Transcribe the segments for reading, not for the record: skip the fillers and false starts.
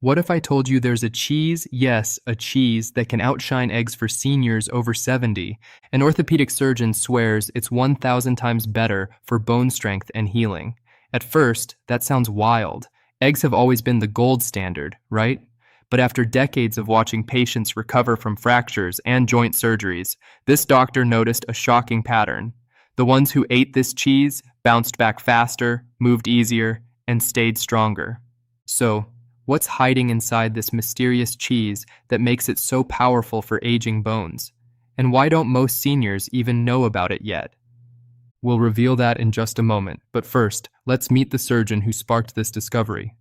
What if I told you there's a cheese, yes, a cheese that can outshine eggs for seniors over 70? An orthopedic surgeon swears it's 1,000 times better for bone strength and healing. At first, that sounds wild. Eggs have always been the gold standard, right? But after decades of watching patients recover from fractures and joint surgeries, this doctor noticed a shocking pattern. The ones who ate this cheese bounced back faster, moved easier, and stayed stronger. So, what's hiding inside this mysterious cheese that makes it so powerful for aging bones? And why don't most seniors even know about it yet? We'll reveal that in just a moment, but first, let's meet the surgeon who sparked this discovery.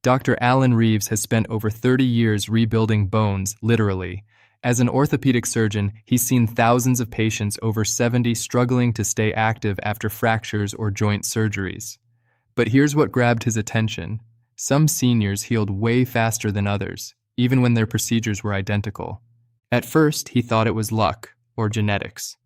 Dr. Alan Reeves has spent over 30 years rebuilding bones, literally. As an orthopedic surgeon, he's seen thousands of patients over 70 struggling to stay active after fractures or joint surgeries. But here's what grabbed his attention. Some seniors healed way faster than others, even when their procedures were identical. At first, he thought it was luck or genetics.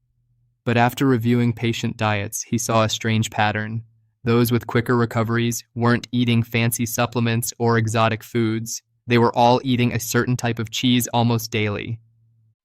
But after reviewing patient diets, he saw a strange pattern. Those with quicker recoveries weren't eating fancy supplements or exotic foods. They were all eating a certain type of cheese almost daily.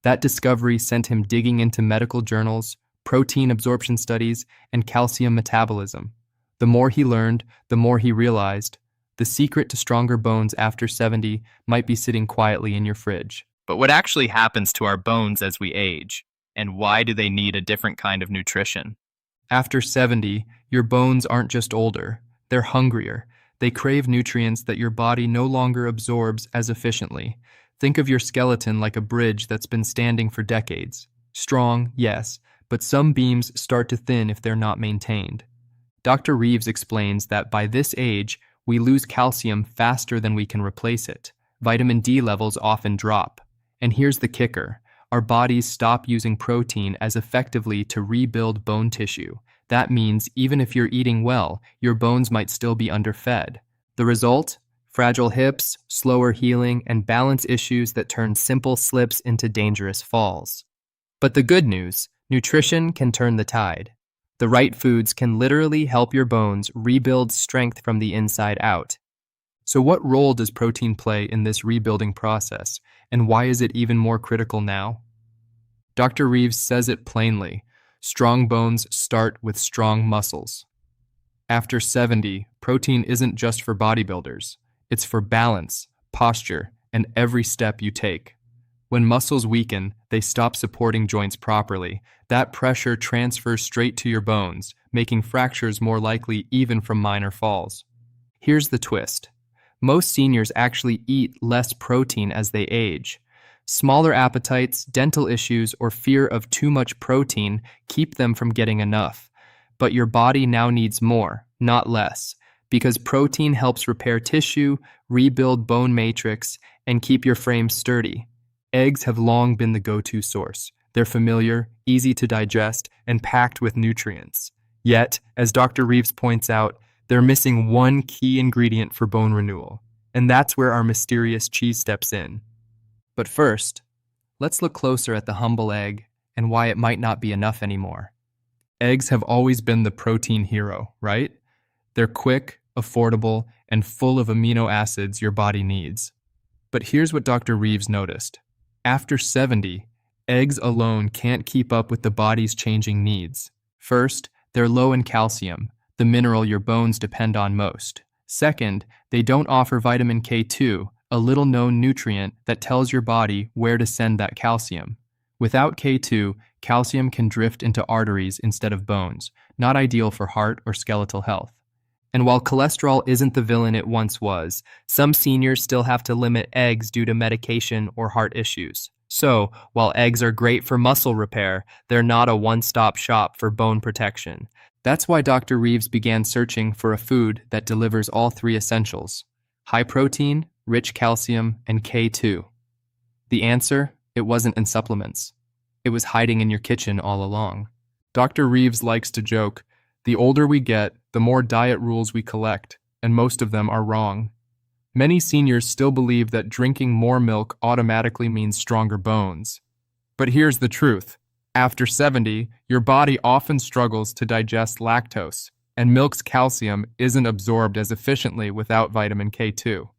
That discovery sent him digging into medical journals, protein absorption studies, and calcium metabolism. The more he learned, the more he realized the secret to stronger bones after 70 might be sitting quietly in your fridge. But what actually happens to our bones as we age? And why do they need a different kind of nutrition? After 70, your bones aren't just older, they're hungrier. They crave nutrients that your body no longer absorbs as efficiently. Think of your skeleton like a bridge that's been standing for decades. Strong, yes, but some beams start to thin if they're not maintained. Dr. Reeves explains that by this age, we lose calcium faster than we can replace it. Vitamin D levels often drop. And here's the kicker. Our bodies stop using protein as effectively to rebuild bone tissue. That means even if you're eating well, your bones might still be underfed. The result? Fragile hips, slower healing, and balance issues that turn simple slips into dangerous falls. But the good news, nutrition can turn the tide. The right foods can literally help your bones rebuild strength from the inside out. So what role does protein play in this rebuilding process, and why is it even more critical now? Dr. Reeves says it plainly. Strong bones start with strong muscles. After 70, protein isn't just for bodybuilders. It's for balance, posture, and every step you take. When muscles weaken, they stop supporting joints properly. That pressure transfers straight to your bones, making fractures more likely even from minor falls. Here's the twist. Most seniors actually eat less protein as they age. Smaller appetites, dental issues, or fear of too much protein keep them from getting enough. But your body now needs more, not less, because protein helps repair tissue, rebuild bone matrix, and keep your frame sturdy. Eggs have long been the go-to source. They're familiar, easy to digest, and packed with nutrients. Yet, as Dr. Reeves points out, they're missing one key ingredient for bone renewal, and that's where our mysterious cheese steps in. But first, let's look closer at the humble egg and why it might not be enough anymore. Eggs have always been the protein hero, right? They're quick, affordable, and full of amino acids your body needs. But here's what Dr. Reeves noticed. After 70, eggs alone can't keep up with the body's changing needs. First, they're low in calcium, the mineral your bones depend on most. Second, they don't offer vitamin K2, a little-known nutrient that tells your body where to send that calcium. Without K2, calcium can drift into arteries instead of bones, not ideal for heart or skeletal health. And while cholesterol isn't the villain it once was, some seniors still have to limit eggs due to medication or heart issues. So, while eggs are great for muscle repair, they're not a one-stop shop for bone protection. That's why Dr. Reeves began searching for a food that delivers all three essentials: high protein, rich calcium, and K2. The answer? It wasn't in supplements. It was hiding in your kitchen all along. Dr. Reeves likes to joke, the older we get, the more diet rules we collect, and most of them are wrong. Many seniors still believe that drinking more milk automatically means stronger bones. But here's the truth. After 70, your body often struggles to digest lactose, and milk's calcium isn't absorbed as efficiently without vitamin K2.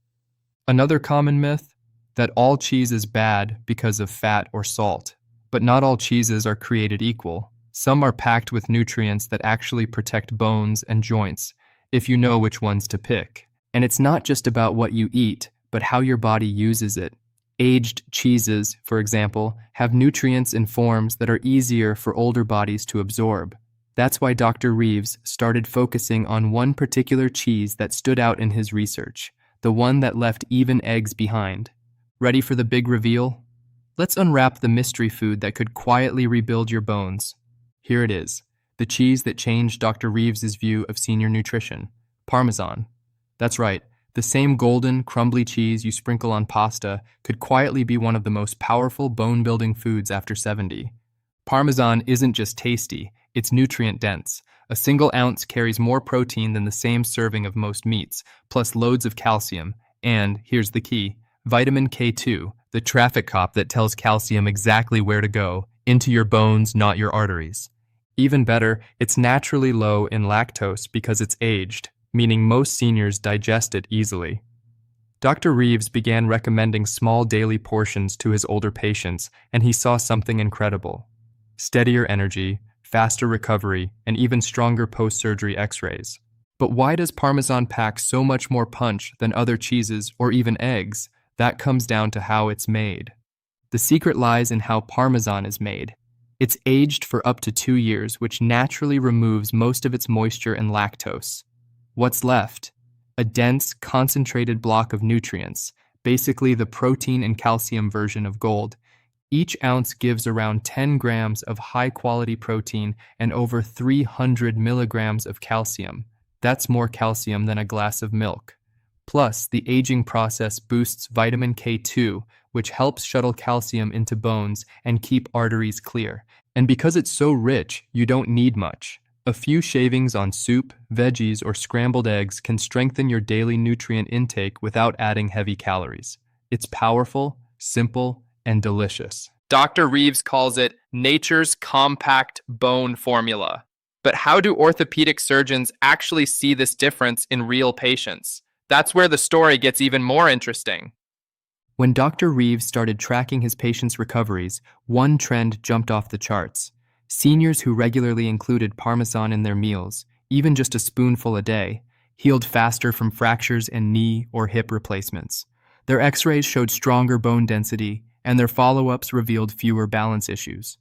Another common myth, that all cheese is bad because of fat or salt. But not all cheeses are created equal. Some are packed with nutrients that actually protect bones and joints, if you know which ones to pick. And it's not just about what you eat, but how your body uses it. Aged cheeses, for example, have nutrients in forms that are easier for older bodies to absorb. That's why Dr. Reeves started focusing on one particular cheese that stood out in his research, the one that left even eggs behind. Ready for the big reveal? Let's unwrap the mystery food that could quietly rebuild your bones. Here it is, the cheese that changed Dr. Reeves's view of senior nutrition, Parmesan. That's right, the same golden, crumbly cheese you sprinkle on pasta could quietly be one of the most powerful bone-building foods after 70. Parmesan isn't just tasty, it's nutrient-dense. A single ounce carries more protein than the same serving of most meats, plus loads of calcium, and, here's the key, vitamin K2, the traffic cop that tells calcium exactly where to go, into your bones, not your arteries. Even better, it's naturally low in lactose because it's aged, meaning most seniors digest it easily. Dr. Reeves began recommending small daily portions to his older patients, and he saw something incredible. Steadier energy, faster recovery, and even stronger post-surgery x-rays. But why does Parmesan pack so much more punch than other cheeses or even eggs? That comes down to how it's made. The secret lies in how Parmesan is made. It's aged for up to 2 years, which naturally removes most of its moisture and lactose. What's left? A dense, concentrated block of nutrients, basically the protein and calcium version of gold. Each ounce gives around 10 grams of high-quality protein and over 300 milligrams of calcium. That's more calcium than a glass of milk. Plus, the aging process boosts vitamin K2, which helps shuttle calcium into bones and keep arteries clear. And because it's so rich, you don't need much. A few shavings on soup, veggies, or scrambled eggs can strengthen your daily nutrient intake without adding heavy calories. It's powerful, simple, and delicious. Dr. Reeves calls it nature's compact bone formula. But how do orthopedic surgeons actually see this difference in real patients? That's where the story gets even more interesting. When Dr. Reeves started tracking his patients' recoveries, one trend jumped off the charts. Seniors who regularly included Parmesan in their meals, even just a spoonful a day, healed faster from fractures and knee or hip replacements. Their x-rays showed stronger bone density, and their follow-ups revealed fewer balance issues.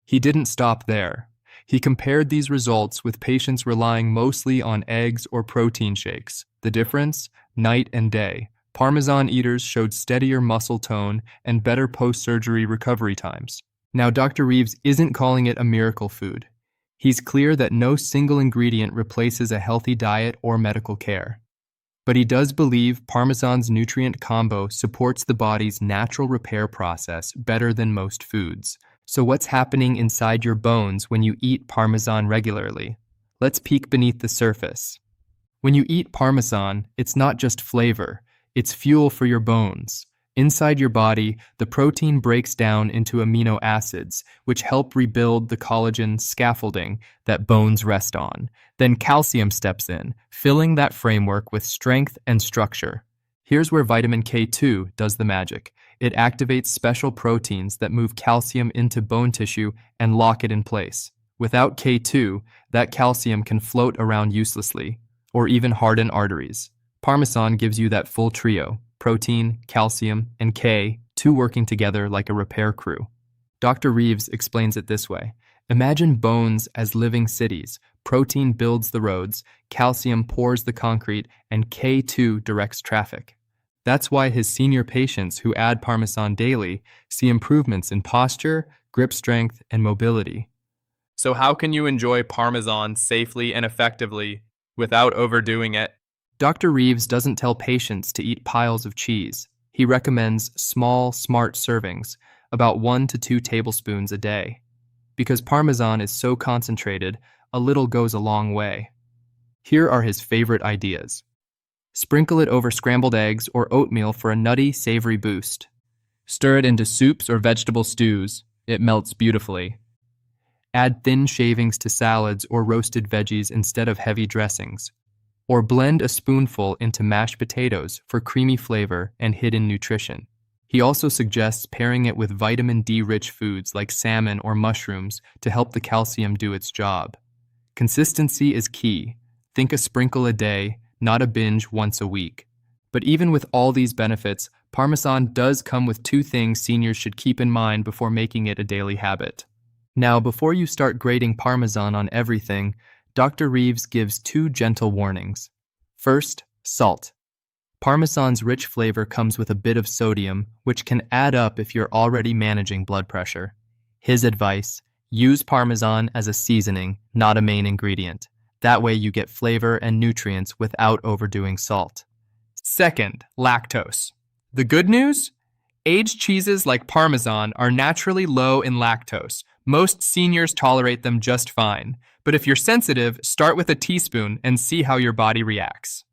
He didn't stop there. He compared these results with patients relying mostly on eggs or protein shakes. The difference? Night and day. Parmesan eaters showed steadier muscle tone and better post-surgery recovery times. Now, Dr. Reeves isn't calling it a miracle food. He's clear that no single ingredient replaces a healthy diet or medical care. But he does believe Parmesan's nutrient combo supports the body's natural repair process better than most foods. So what's happening inside your bones when you eat Parmesan regularly? Let's peek beneath the surface. When you eat Parmesan, it's not just flavor, it's fuel for your bones. Inside your body, the protein breaks down into amino acids, which help rebuild the collagen scaffolding that bones rest on. Then calcium steps in, filling that framework with strength and structure. Here's where vitamin K2 does the magic. It activates special proteins that move calcium into bone tissue and lock it in place. Without K2, that calcium can float around uselessly, or even harden arteries. Parmesan gives you that full trio: protein, calcium, and K2 working together like a repair crew. Dr. Reeves explains it this way. Imagine bones as living cities. Protein builds the roads, calcium pours the concrete, and K2 directs traffic. That's why his senior patients who add Parmesan daily see improvements in posture, grip strength, and mobility. So how can you enjoy Parmesan safely and effectively without overdoing it? Dr. Reeves doesn't tell patients to eat piles of cheese. He recommends small, smart servings, about 1 to 2 tablespoons a day. Because Parmesan is so concentrated, a little goes a long way. Here are his favorite ideas. Sprinkle it over scrambled eggs or oatmeal for a nutty, savory boost. Stir it into soups or vegetable stews. It melts beautifully. Add thin shavings to salads or roasted veggies instead of heavy dressings. Or blend a spoonful into mashed potatoes for creamy flavor and hidden nutrition. He also suggests pairing it with vitamin D-rich foods like salmon or mushrooms to help the calcium do its job. Consistency is key. Think a sprinkle a day, not a binge once a week. But even with all these benefits, Parmesan does come with two things seniors should keep in mind before making it a daily habit. Now, before you start grating Parmesan on everything, Dr. Reeves gives two gentle warnings. First, salt. Parmesan's rich flavor comes with a bit of sodium, which can add up if you're already managing blood pressure. His advice: use Parmesan as a seasoning, not a main ingredient. That way you get flavor and nutrients without overdoing salt. Second, lactose. The good news? Aged cheeses like Parmesan are naturally low in lactose. Most seniors tolerate them just fine. But if you're sensitive, start with a teaspoon and see how your body reacts.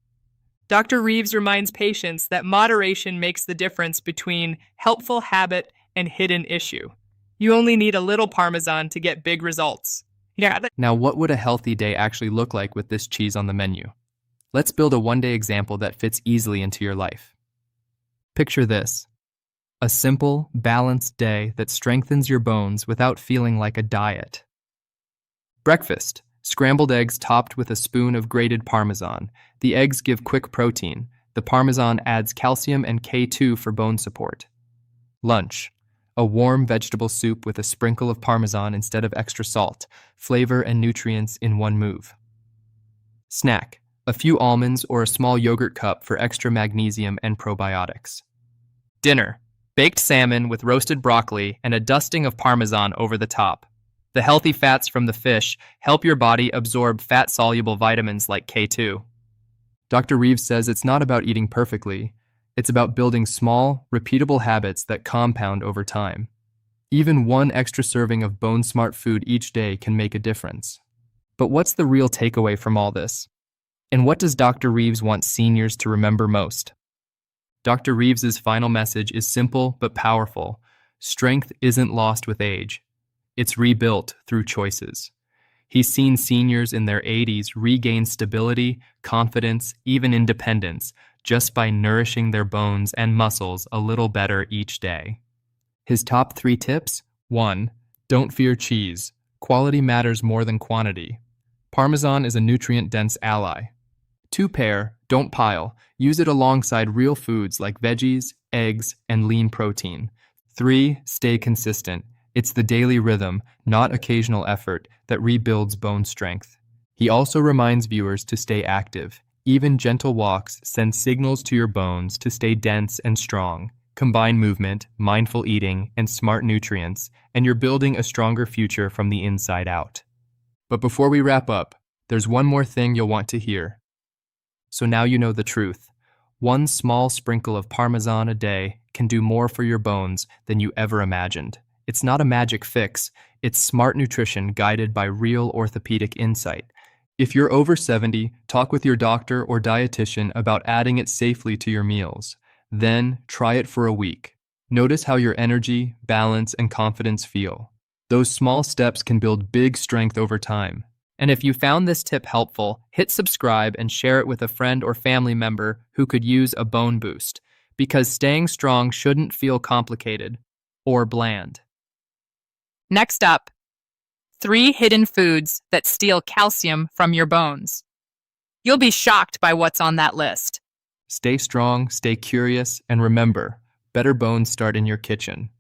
Dr. Reeves reminds patients that moderation makes the difference between helpful habit and hidden issue. You only need a little Parmesan to get big results. Now, what would a healthy day actually look like with this cheese on the menu? Let's build a one-day example that fits easily into your life. Picture this: a simple, balanced day that strengthens your bones without feeling like a diet. Breakfast: scrambled eggs topped with a spoon of grated Parmesan. The eggs give quick protein. The Parmesan adds calcium and K2 for bone support. Lunch: a warm vegetable soup with a sprinkle of Parmesan instead of extra salt. Flavor and nutrients in one move. Snack: a few almonds or a small yogurt cup for extra magnesium and probiotics. Dinner: baked salmon with roasted broccoli and a dusting of Parmesan over the top. The healthy fats from the fish help your body absorb fat-soluble vitamins like K2. Dr. Reeves says it's not about eating perfectly. It's about building small, repeatable habits that compound over time. Even one extra serving of bone-smart food each day can make a difference. But what's the real takeaway from all this? And what does Dr. Reeves want seniors to remember most? Dr. Reeves's final message is simple but powerful. Strength isn't lost with age. It's rebuilt through choices. He's seen seniors in their 80s regain stability, confidence, even independence, just by nourishing their bones and muscles a little better each day. His top 3 tips: 1. Don't fear cheese. Quality matters more than quantity. Parmesan is a nutrient-dense ally. 2. Pair, don't pile. Use it alongside real foods like veggies, eggs, and lean protein. 3. Stay consistent. It's the daily rhythm, not occasional effort, that rebuilds bone strength. He also reminds viewers to stay active. Even gentle walks send signals to your bones to stay dense and strong. Combine movement, mindful eating, and smart nutrients, and you're building a stronger future from the inside out. But before we wrap up, there's one more thing you'll want to hear. So now you know the truth. One small sprinkle of Parmesan a day can do more for your bones than you ever imagined. It's not a magic fix. It's smart nutrition guided by real orthopedic insight. If you're over 70, talk with your doctor or dietitian about adding it safely to your meals. Then try it for a week. Notice how your energy, balance, and confidence feel. Those small steps can build big strength over time. And if you found this tip helpful, hit subscribe and share it with a friend or family member who could use a bone boost, because staying strong shouldn't feel complicated or bland. Next up, 3 hidden foods that steal calcium from your bones. You'll be shocked by what's on that list. Stay strong, stay curious, and remember, better bones start in your kitchen.